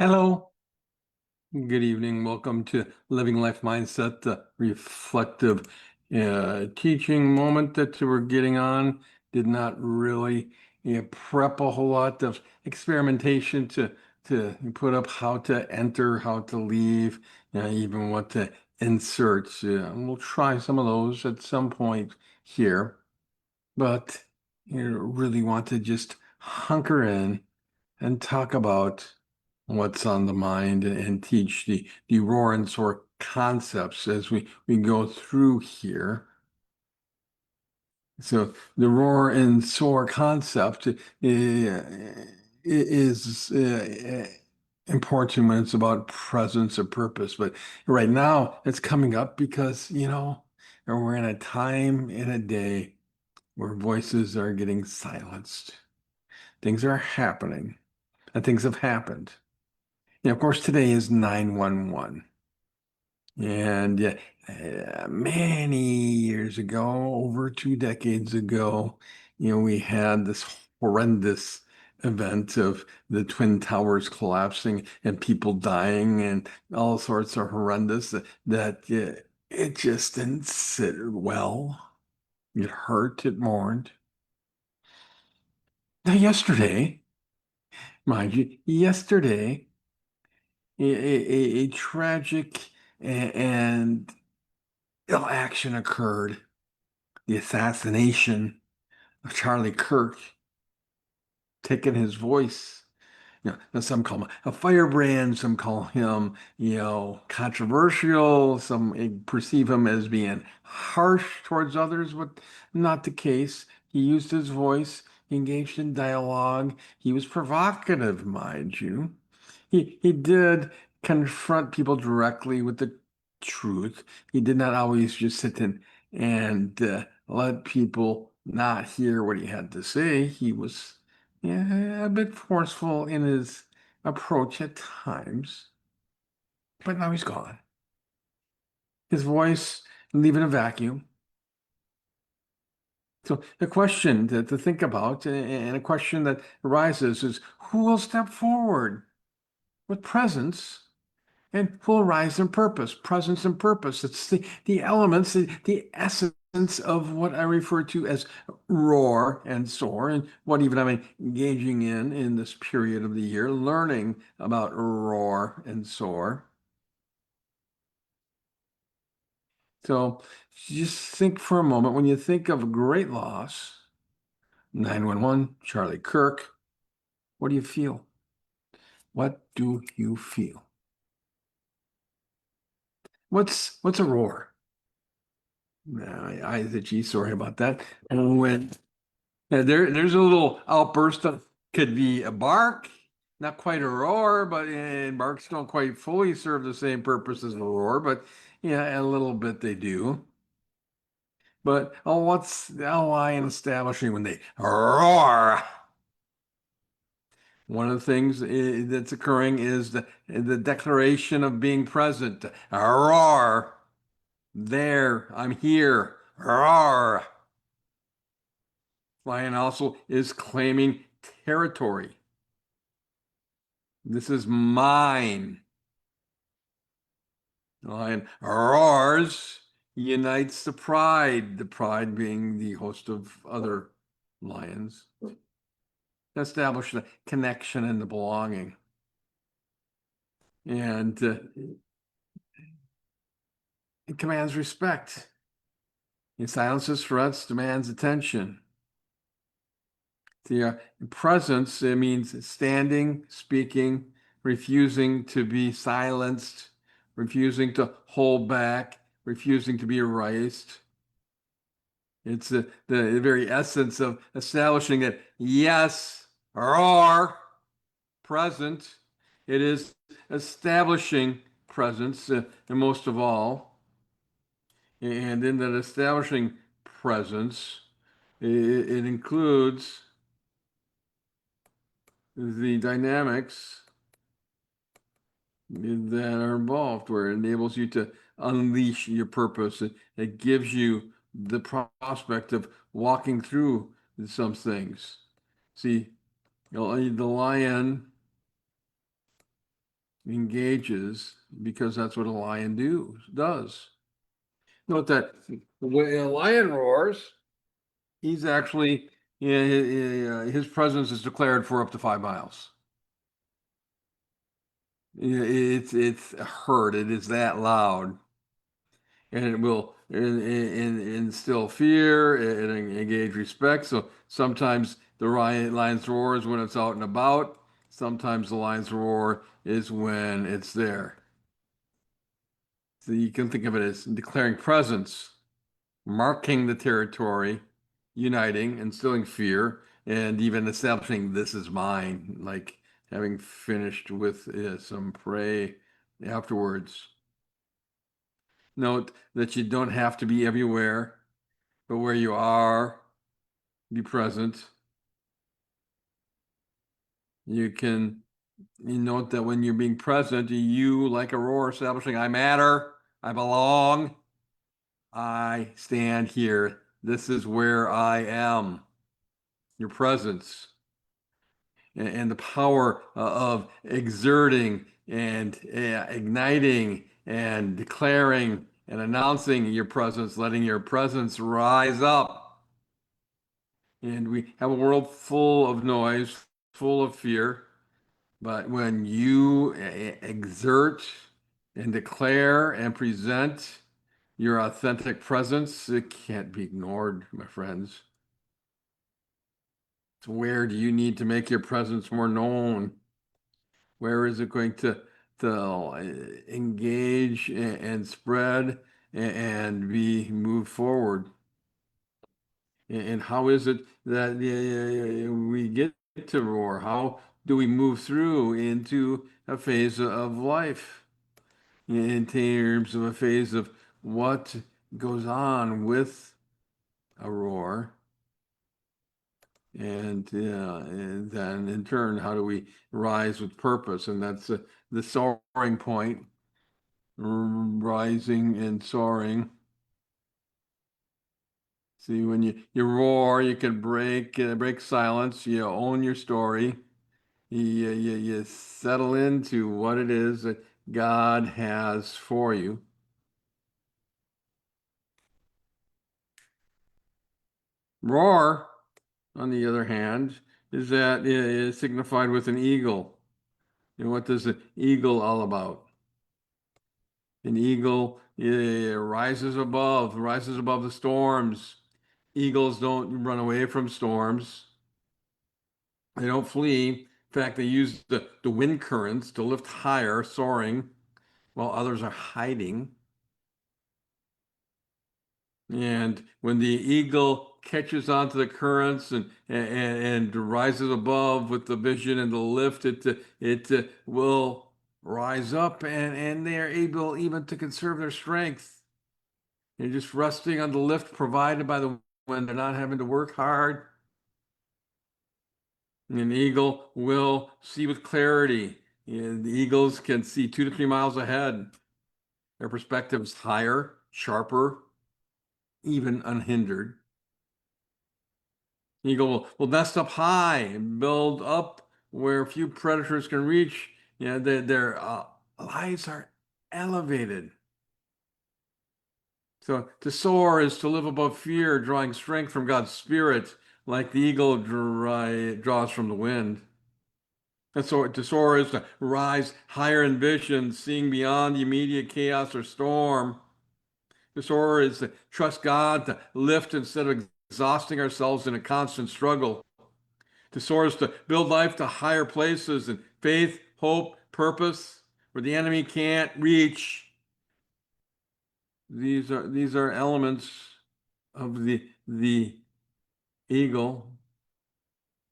Hello, good evening. Welcome to Living Life Mindset, the reflective teaching moment that we're getting on. Did not really prep a whole lot of experimentation to put up how to enter, how to leave, even what to insert. And we'll try some of those at some point here, but you really want to just hunker in and talk about what's on the mind and teach the roar and soar concepts as we go through here. So the roar and soar concept is important when it's about presence or purpose. But right now it's coming up because, we're in a time in a day where voices are getting silenced. Things are happening and things have happened. Of course, today is 911. And many years ago, over 2 decades ago, we had this horrendous event of the Twin Towers collapsing and people dying and all sorts of horrendous that it just didn't sit well. It hurt, it mourned. Now, yesterday, mind you, yesterday, a tragic and ill action occurred. The assassination of Charlie Kirk, taking his voice. Now some call him a firebrand, some call him, controversial, some perceive him as being harsh towards others, but not the case. He used his voice, he engaged in dialogue, he was provocative, mind you. He did confront people directly with the truth. He did not always just sit and let people not hear what he had to say. He was a bit forceful in his approach at times, but now he's gone. His voice leaving a vacuum. So the question to think about and a question that arises is who will step forward with presence and full rise in purpose, presence and purpose. It's the elements, the essence of what I refer to as roar and soar, and what even I'm engaging in this period of the year, learning about roar and soar. So just think for a moment, when you think of great loss, 911, Charlie Kirk, what do you feel? What do you feel? What's a roar? I the G, sorry about that. When there's a little outburst that could be a bark, not quite a roar, but barks don't quite fully serve the same purpose as a roar, but yeah, a little bit they do. But what's the LI in establishing when they roar? One of the things that's occurring is the declaration of being present. Roar. There, I'm here. Roar. Lion also is claiming territory. This is mine. Lion roars, unites the pride being the host of other lions. Establish the connection and the belonging. And it commands respect. It silences threats, demands attention. The presence, it means standing, speaking, refusing to be silenced, refusing to hold back, refusing to be erased. It's the very essence of establishing that, yes, are present. It is establishing presence, and most of all, and in that establishing presence, it includes the dynamics that are involved, where it enables you to unleash your purpose. It gives you the prospect of walking through some things. See, the lion engages because that's what a lion does. Note that when a lion roars, he's actually, yeah, his presence is declared for up to 5 miles. It's heard. It is that loud, and it will instill fear and engage respect. So sometimes the lion's roar is when it's out and about. Sometimes the lion's roar is when it's there. So you can think of it as declaring presence, marking the territory, uniting, instilling fear, and even establishing this is mine, like having finished with some prey afterwards. Note that you don't have to be everywhere, but where you are, be present. You note that when you're being present, you, like a roar, establishing I matter, I belong, I stand here. This is where I am. Your presence and the power of exerting and igniting and declaring and announcing your presence, letting your presence rise up. And we have a world full of noise, full of fear. But when you exert and declare and present your authentic presence, it can't be ignored, my friends. So where do you need to make your presence more known? Where is it going to engage and spread and be moved forward? And how is it that we get to roar? How do we move through into a phase of life in terms of a phase of what goes on with a roar? And then in turn, how do we rise with purpose? And that's the soaring point, rising and soaring. See, when you roar, you can break silence. You own your story. You settle into what it is that God has for you. Roar, on the other hand, is signified with an eagle. And what does an eagle all about? An eagle rises above the storms. Eagles don't run away from storms. They don't flee. In fact, they use the wind currents to lift higher, soaring, while others are hiding. And when the eagle catches onto the currents and rises above with the vision and the lift, it will rise up and they are able even to conserve their strength. They're just resting on the lift provided by the wind. They're not having to work hard. An eagle will see with clarity. The eagles can see 2 to 3 miles ahead. Their perspective is higher, sharper, even unhindered. Eagle will nest up high and build up where few predators can reach. Their lives are elevated. So to soar is to live above fear, drawing strength from God's Spirit, like the eagle draws from the wind. And so to soar is to rise higher in vision, seeing beyond the immediate chaos or storm. To soar is to trust God to lift instead of exhausting ourselves in a constant struggle. To soar is to build life to higher places in faith, hope, purpose, where the enemy can't reach. These are elements of the eagle.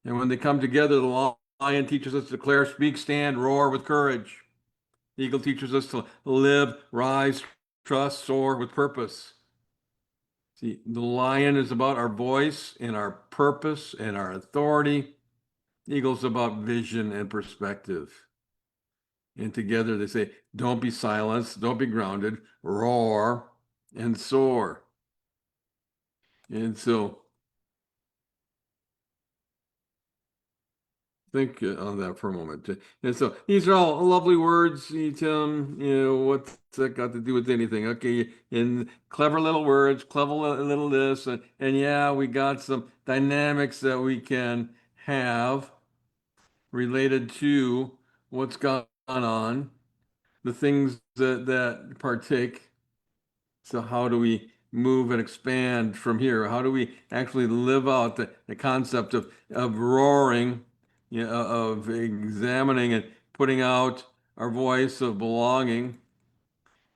And when they come together, the lion teaches us to declare, speak, stand, roar with courage. The eagle teaches us to live, rise, trust, soar with purpose. See, the lion is about our voice and our purpose and our authority. The eagle's about vision and perspective. And together they say, don't be silenced, don't be grounded, roar and soar. And so think on that for a moment. And so these are all lovely words, Tim. What's that got to do with anything? Okay, and clever little words, clever little this, and yeah, we got some dynamics that we can have related to what's gone on, the things that partake. So how do we move and expand from here? How do we actually live out the concept of roaring, of examining and putting out our voice of belonging,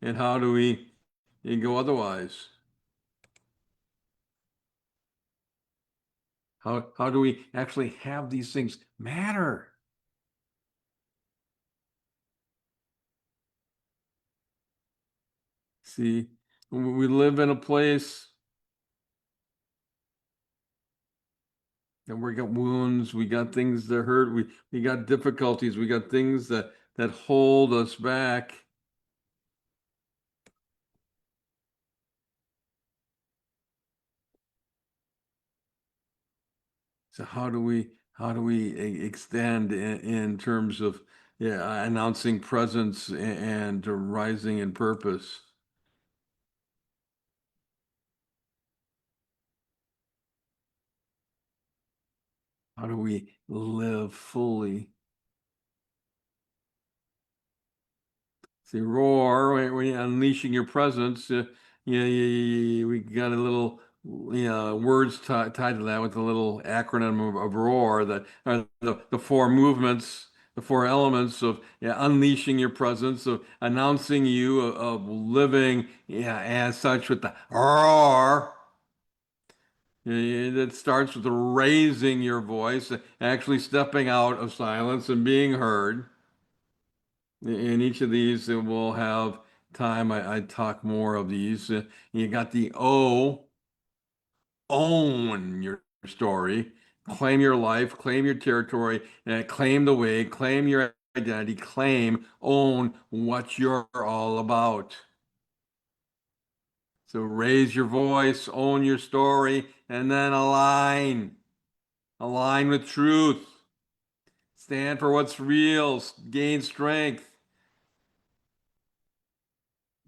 and how do we go otherwise? How do we actually have these things matter? See, we live in a place and we got wounds, we got things that hurt, we got difficulties, we got things that hold us back. So how do we extend in terms of announcing presence and rising in purpose? How do we live fully? See, roar when you're unleashing your presence. We got a little words tied to that with a little acronym of ROAR that are the four movements, the four elements of unleashing your presence, of announcing you, of living as such with the ROAR. That starts with raising your voice, actually stepping out of silence and being heard. In each of these, we'll have time. I talk more of these. You got the O, own your story, claim your life, claim your territory, claim the way, claim your identity, claim, own what you're all about. So raise your voice, own your story, and then align. Align with truth. Stand for what's real, gain strength.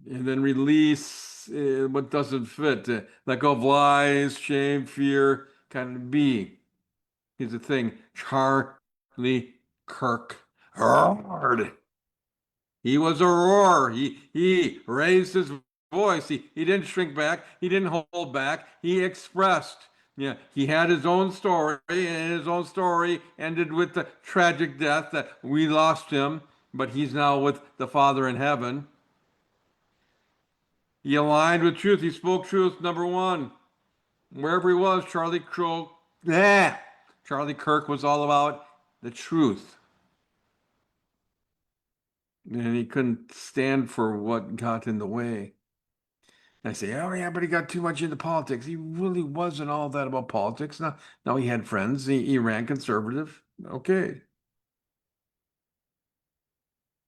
And then release what doesn't fit. Let go of lies, shame, fear, kind of be. Here's the thing, Charlie Kirk roared. He was a roar. He raised his voice. He didn't shrink back. He didn't hold back. He expressed. Yeah, he had his own story, and his own story ended with the tragic death that we lost him, but he's now with the Father in heaven. He aligned with truth. He spoke truth, number one. Wherever he was, Charlie Kirk was all about the truth. And he couldn't stand for what got in the way. I say, oh yeah, but he got too much into politics. He really wasn't all that about politics. Now he had friends. He ran conservative. Okay.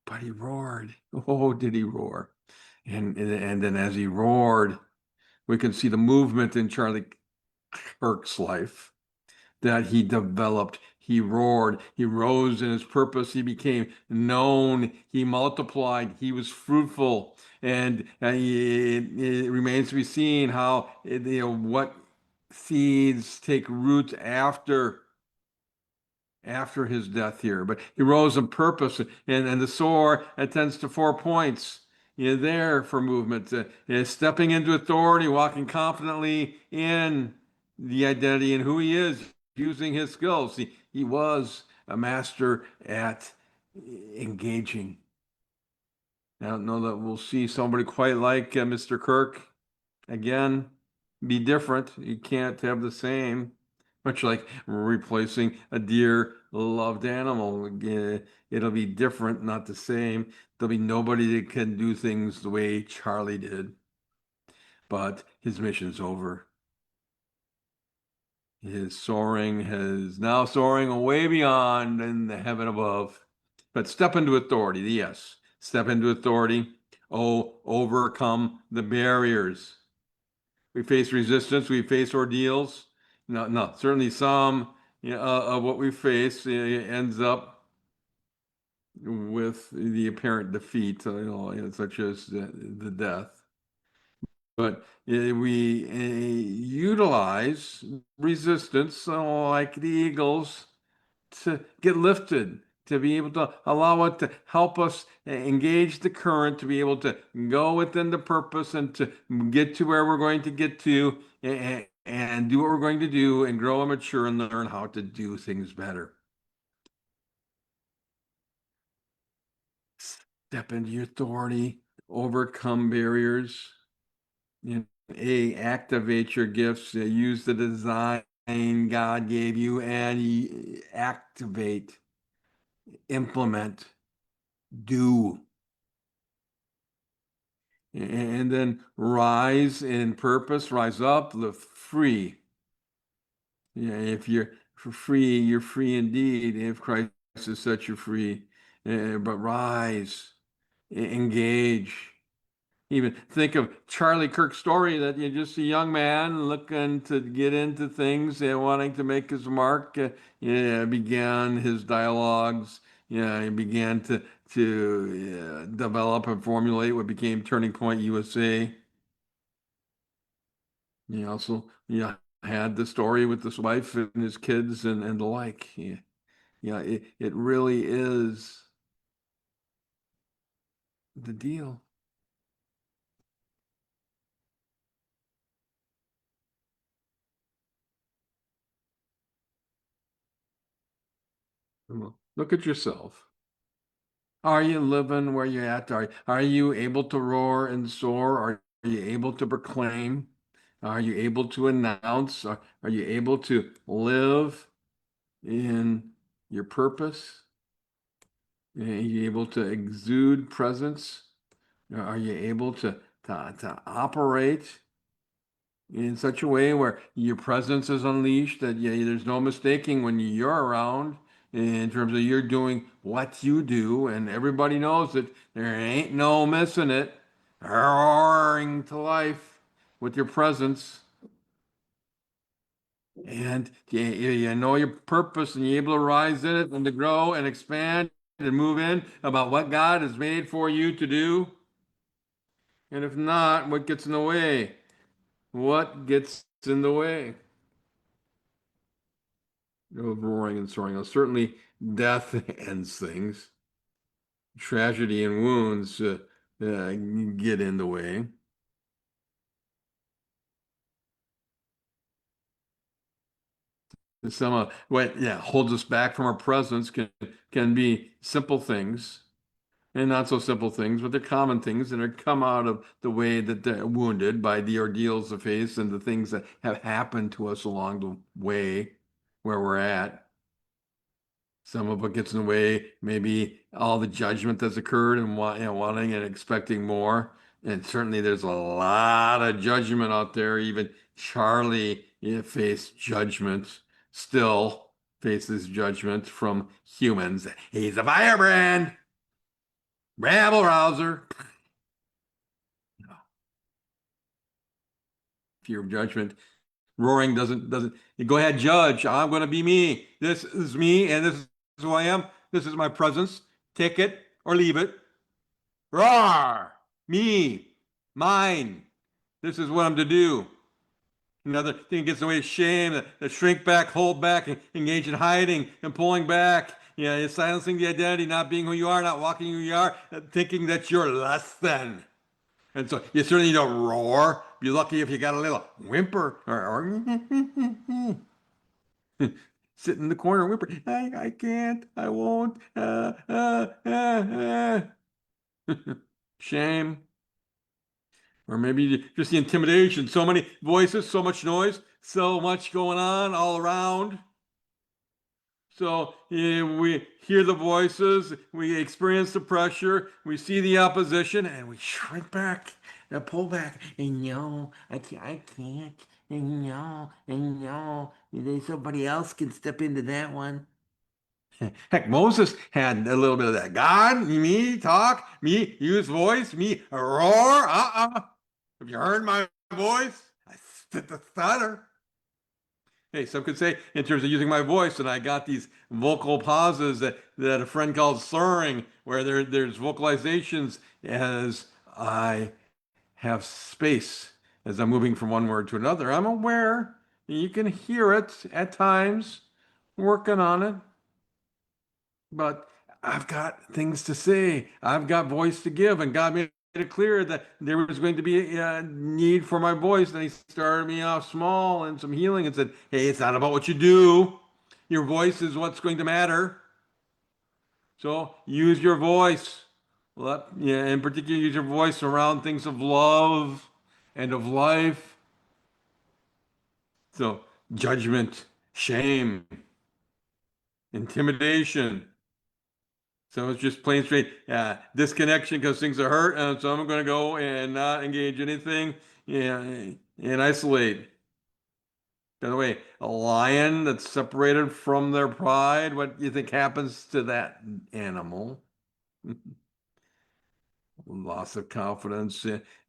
But he roared. Oh, did he roar? And then as he roared, we can see the movement in Charlie Kirk's life that he developed. He roared. He rose in his purpose. He became known. He multiplied. He was fruitful. And it remains to be seen how, what seeds take root after his death here. But he rose in purpose, and the soar attends to 4 points. There for movement, stepping into authority, walking confidently in the identity and who he is, using his skills. He was a master at engaging. I don't know that we'll see somebody quite like Mr. Kirk again. Be different. You can't have the same. Much like replacing a dear loved animal. It'll be different, not the same. There'll be nobody that can do things the way Charlie did. But his mission's over. His soaring has now soaring way beyond in the heaven above. But step into authority, yes. Step into authority. Oh, overcome the barriers. We face resistance, we face ordeals. No, certainly some, of what we face ends up with the apparent defeat, such as the death. But we utilize resistance, like the eagles, to get lifted, to be able to allow it to help us engage the current, to be able to go within the purpose and to get to where we're going to get to and do what we're going to do and grow and mature and learn how to do things better. Step into your authority, overcome barriers. Activate your gifts, use the design God gave you, and activate, implement, do. And then rise in purpose, rise up, live free. Yeah, if you're free, you're free indeed. If Christ has set you free, but rise, engage. Even think of Charlie Kirk's story that you're just a young man looking to get into things and wanting to make his mark. Began his dialogues. He began to develop and formulate what became Turning Point USA. He also had the story with his wife and his kids and the like. It really is the deal. Look at yourself. Are you living where you're at? Are you able to roar and soar? Are you able to proclaim? Are you able to announce? Are you able to live in your purpose? Are you able to exude presence? Are you able to operate in such a way where your presence is unleashed, that there's no mistaking when you're around in terms of you're doing what you do, and everybody knows that there ain't no missing it, roaring to life with your presence. And you know your purpose, and you're able to rise in it and to grow and expand and move in about what God has made for you to do. And if not, what gets in the way? What gets in the way of roaring and soaring? Now, certainly, death ends things. Tragedy and wounds get in the way. Some of what holds us back from our presence can be simple things and not so simple things, but they're common things that are come out of the way that they're wounded by the ordeals of faith and the things that have happened to us along the way where we're at. Some of it gets in the way, maybe all the judgment that's occurred and wanting and expecting more. And certainly there's a lot of judgment out there. Even Charlie faced judgment, still faces judgment from humans. He's a firebrand, rabble rouser. Fear of judgment. Roaring doesn't go ahead, judge. I'm going to be me. This is me, and this is who I am. This is my presence. Take it or leave it. Roar! Me, mine. This is what I'm to do. Another thing gets in the way of shame, the shrink back, hold back, engage in hiding and pulling back. It's silencing the identity, not being who you are, not walking who you are, thinking that you're less than. And so you certainly don't roar. Be lucky if you got a little whimper or sit in the corner and whimper. I can't. I won't. Shame. Or maybe just the intimidation. So many voices, so much noise, so much going on all around. So we hear the voices, we experience the pressure, we see the opposition, and we shrink back and pull back. And no, I can't. And no, somebody else can step into that one. Heck, Moses had a little bit of that. God, me talk, me use voice, me roar. Have you heard my voice? I stutter. Hey, some could say in terms of using my voice, and I got these vocal pauses that a friend calls soaring, where there's vocalizations as I have space as I'm moving from one word to another. I'm aware. You can hear it at times, working on it, but I've got things to say. I've got voice to give, and God made it clear that there was going to be a need for my voice. And He started me off small and some healing and said, "Hey, it's not about what you do. Your voice is what's going to matter. So use your voice. Yeah, in particular, use your voice around things of love and of life. So judgment, shame, intimidation." So it's just plain straight disconnection because things are hurt, and so I'm going to go and not engage anything, yeah, and isolate. By the way, a lion that's separated from their pride, what do you think happens to that animal? Loss of confidence,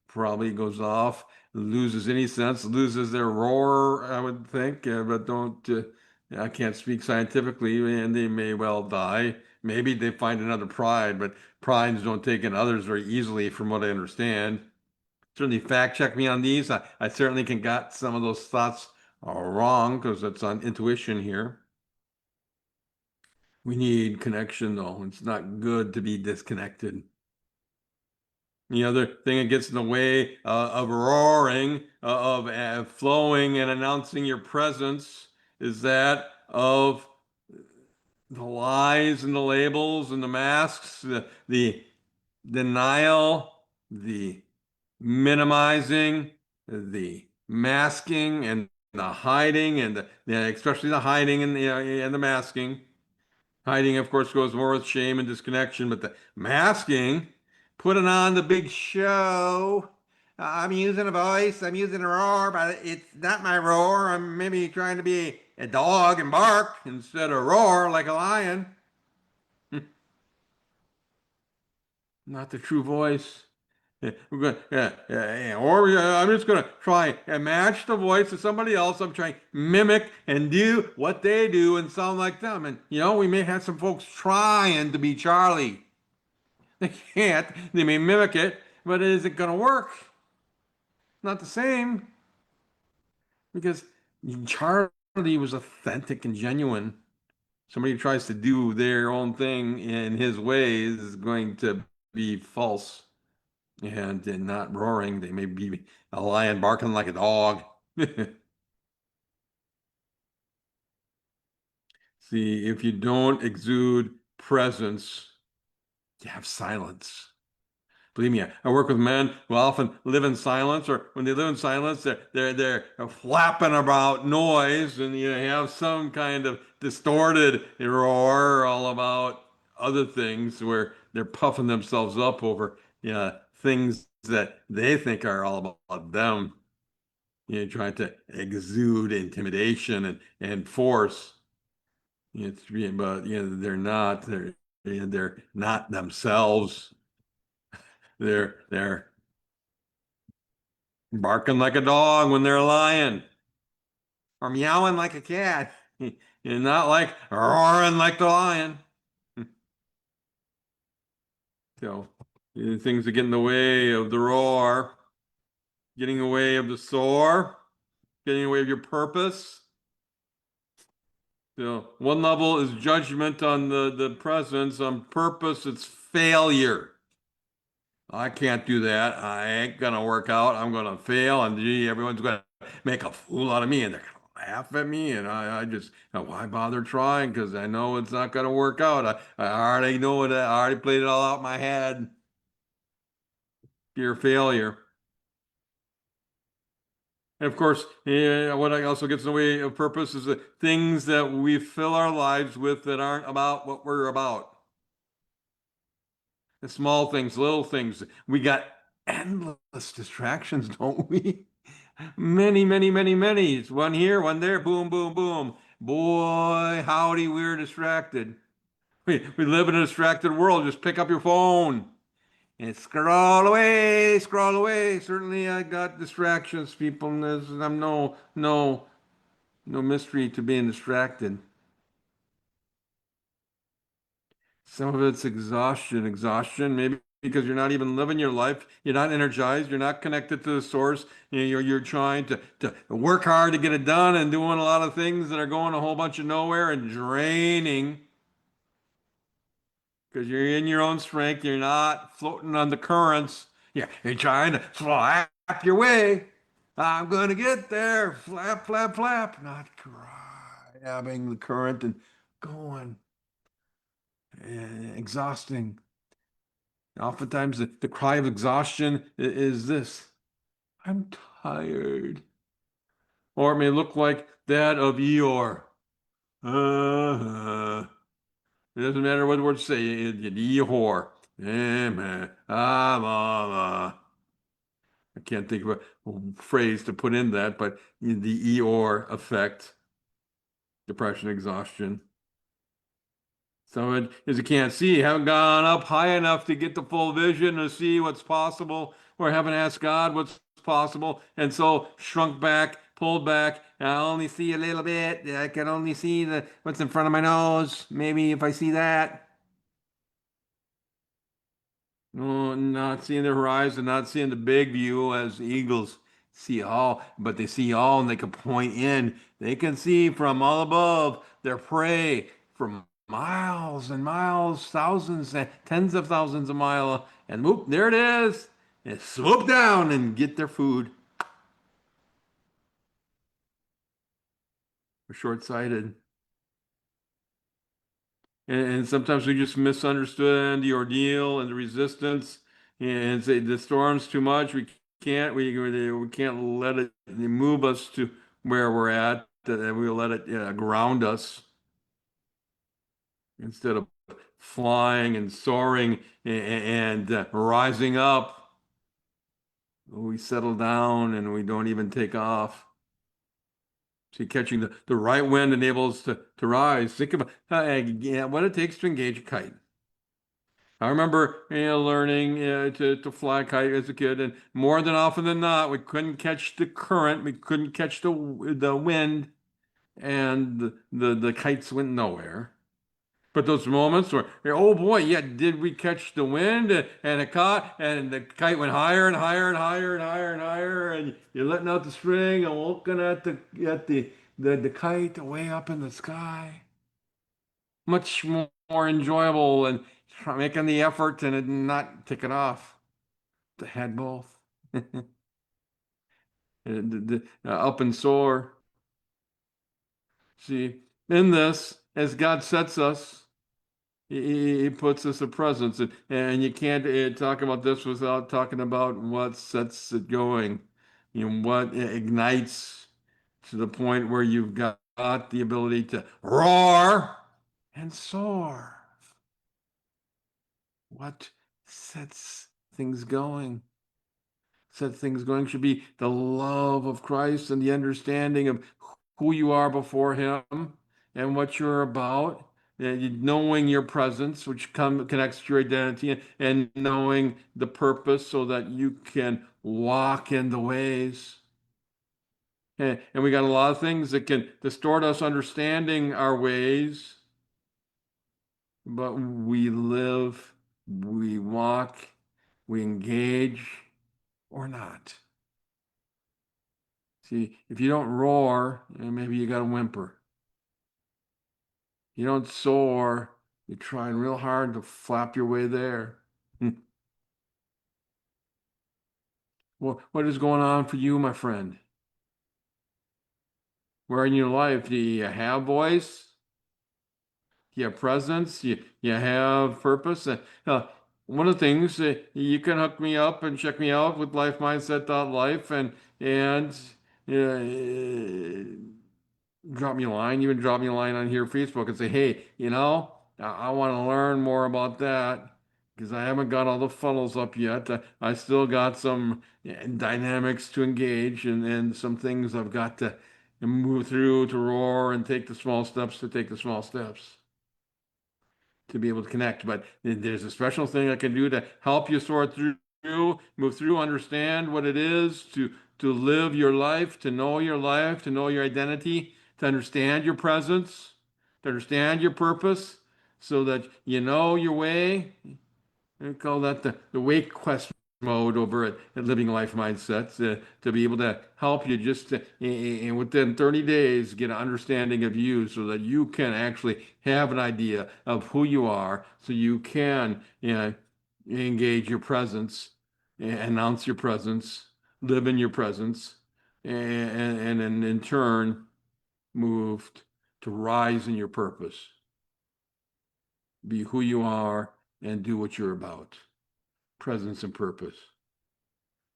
probably goes off, loses any sense, loses their roar, I would think, but don't, I can't speak scientifically, and they may well die. Maybe they find another pride, but prides don't take in others very easily, from what I understand. Certainly fact check me on these. I certainly can got some of those thoughts wrong because it's on intuition here. We need connection, though. It's not good to be disconnected. The other thing that gets in the way of roaring, of flowing and announcing your presence is that of the lies and the labels and the masks, the denial, the minimizing, the masking and the hiding and especially the hiding and the masking. Hiding, of course, goes more with shame and disconnection, but the masking, putting on the big show. I'm using a voice, I'm using a roar, but it's not my roar. I'm maybe trying to be a dog and bark instead of roar like a lion. Not the true voice. Or I'm just going to try and match the voice of somebody else. I'm trying to mimic and do what they do and sound like them. And, we may have some folks trying to be Charlie. They can't. They may mimic it, but is it going to work? Not the same because Charlie was authentic and genuine. Somebody who tries to do their own thing in his ways is going to be false. And not roaring. They may be a lion barking like a dog. See, if you don't exude presence, you have silence. Believe me, I work with men who often live in silence, or when they live in silence, they're flapping about noise, and you have some kind of distorted roar all about other things where they're puffing themselves up over things that they think are all about them. Trying to exude intimidation and force. But they're not. They're not themselves. They're barking like a dog when they're a lion, or meowing like a cat, and not like roaring like the lion. So things that get in the way of the roar, getting in the way of the soar, getting in the way of your purpose. One level is judgment on the presence. On purpose, it's failure. I can't do that. I ain't gonna work out. I'm gonna fail, and gee, everyone's gonna make a fool out of me, and they're gonna laugh at me. And I just, why bother trying? Because I know it's not gonna work out. I already know it. I already played it all out in my head. Fear of failure. And of course, what also gets in the way of purpose is the things that we fill our lives with that aren't about what we're about. The small things, little things. We got endless distractions, don't we? Many, many, many, many. It's one here, one there, boom, boom, boom. Boy, howdy, we're distracted. We live in a distracted world. Just pick up your phone and scroll away, scroll away. Certainly, I got distractions, people. And I'm no No mystery to being distracted. Some of it's exhaustion, maybe because you're not even living your life. You're not energized. You're not connected to the source. You're trying to work hard to get it done and doing a lot of things that are going a whole bunch of nowhere and draining because you're in your own strength. You're not floating on the currents. Yeah, you're trying to flap your way. I'm gonna get there. Flap, flap, flap. Not grabbing the current and going. Exhausting. Oftentimes, the cry of exhaustion is this: I'm tired. Or it may look like that of Eeyore. It doesn't matter what the words say, Eeyore. I can't think of a phrase to put in that, but the Eeyore effect, depression, exhaustion. Some of it is you can't see, haven't gone up high enough to get the full vision to see what's possible, or haven't asked God what's possible, and so shrunk back, pulled back. I only see a little bit. I can only see the what's in front of my nose. Maybe if I see that. No, not seeing the horizon, not seeing the big view as eagles see all, but they see all and they can point in. They can see from all above their prey from miles and miles, thousands and tens of thousands of miles, and whoop, there it is. And swoop down and get their food. We're short-sighted. And sometimes we just misunderstood the ordeal and the resistance and say the storm's too much. We can't let it move us to where we're at. That we'll let it ground us instead of flying and soaring and rising up. We settle down and we don't even take off. See, catching the right wind enables to rise. Think about what it takes to engage a kite. I remember, learning to fly a kite as a kid, and more than often than not, we couldn't catch the current, we couldn't catch the wind, and the kites went nowhere. But those moments where, oh boy, yeah, did we catch the wind and it caught, and the kite went higher and higher and higher and higher and higher, and you're letting out the string and looking at the kite way up in the sky. Much more enjoyable and making the effort and it not take it off. They had both. Up and soar. See, in this, as God sets us, He puts us a presence, and you can't talk about this without talking about what sets it going. What ignites to the point where you've got the ability to roar and soar. What sets things going? Set things going should be the love of Christ and the understanding of who you are before Him and what you're about, and knowing your presence, which connects to your identity, and knowing the purpose so that you can walk in the ways. And we got a lot of things that can distort us understanding our ways, but we live, we walk, we engage or not. See, if you don't roar, maybe you got to whimper. You don't soar, you're trying real hard to flap your way there. What is going on for you, my friend? Where in your life do you have voice? You have presence, you have purpose. One of the things you can hook me up and check me out with Life Mindset Life and uh, drop me a line, even drop me a line on here, Facebook, and say, hey, I want to learn more about that because I haven't got all the funnels up yet. I still got some dynamics to engage and some things I've got to move through to roar and take the small steps to take the small steps to be able to connect. But there's a special thing I can do to help you sort through, move through, understand what it is to live your life, to know your identity, to understand your presence, to understand your purpose, so that you know your way. We call that the wake quest mode over at Living Life Mindsets, to be able to help you just within 30 days get an understanding of you so that you can actually have an idea of who you are, so you can engage your presence, announce your presence, live in your presence, and in turn move to rise in your purpose. Be who you are and do what you're about. Presence and purpose.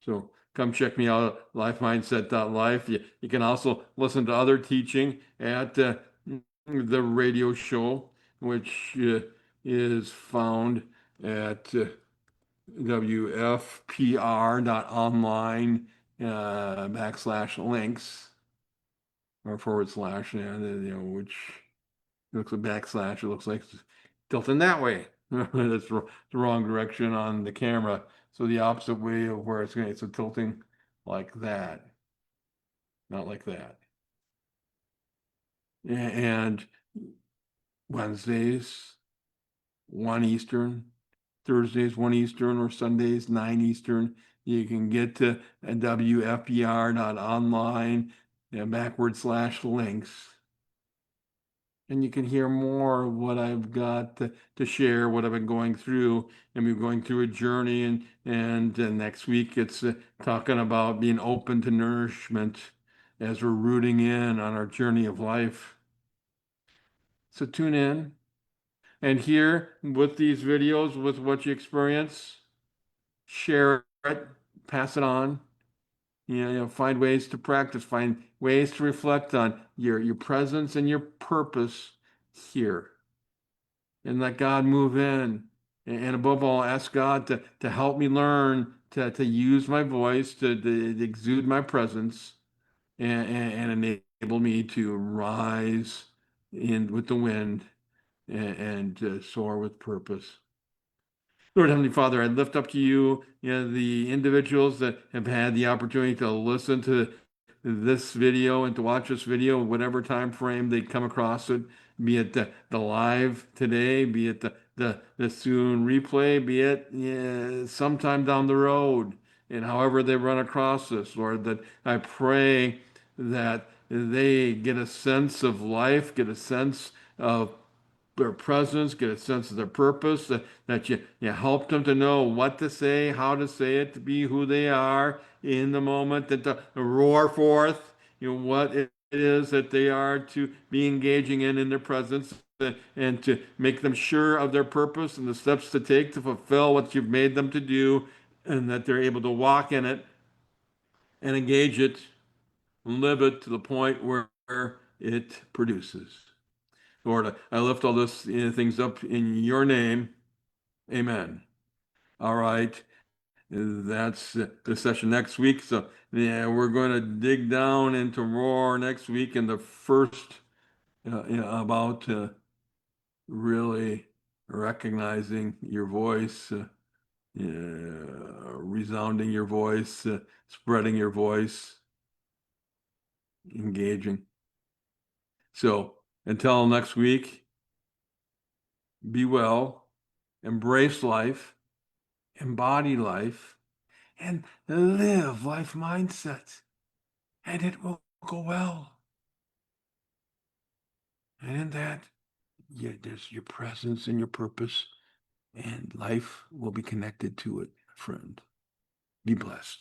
So come check me out at lifemindset.life. You can also listen to other teaching at the radio show, which is found at wfpr.online /links or /, which looks like backslash. It looks like it's tilting that way. That's the wrong direction on the camera. So the opposite way of where it's going. So tilting like that, not like that. And Wednesdays, 1 Eastern, Thursdays, 1 Eastern, or Sundays, 9 Eastern. You can get to wfpr.online /links. And you can hear more of what I've got to share, what I've been going through. And we're going through a journey, and next week it's talking about being open to nourishment as we're rooting in on our journey of life. So tune in and hear with these videos, with what you experience, share it, pass it on. Find ways to practice, find ways to reflect on your presence and your purpose here. And let God move in. And above all, ask God to help me learn to use my voice, to exude my presence, and enable me to rise in with the wind and soar with purpose. Lord Heavenly Father, I lift up to you, the individuals that have had the opportunity to listen to this video and to watch this video, whatever time frame they come across it, be it the live today, be it the soon replay, be it sometime down the road, and however they run across this, Lord, that I pray that they get a sense of life, get a sense of their presence, get a sense of their purpose, that you help them to know what to say, how to say it, to be who they are in the moment, that to roar forth, what it is that they are to be engaging in their presence, and to make them sure of their purpose and the steps to take to fulfill what you've made them to do, and that they're able to walk in it and engage it, live it to the point where it produces. Lord, I lift all this things up in your name. Amen. All right. That's the session next week. So we're going to dig down into ROAR next week, and the first about really recognizing your voice, resounding your voice, spreading your voice, engaging. So until next week, be well, embrace life, embody life, and live life mindset, and it will go well. And in that, there's your presence and your purpose, and life will be connected to it, friend. Be blessed.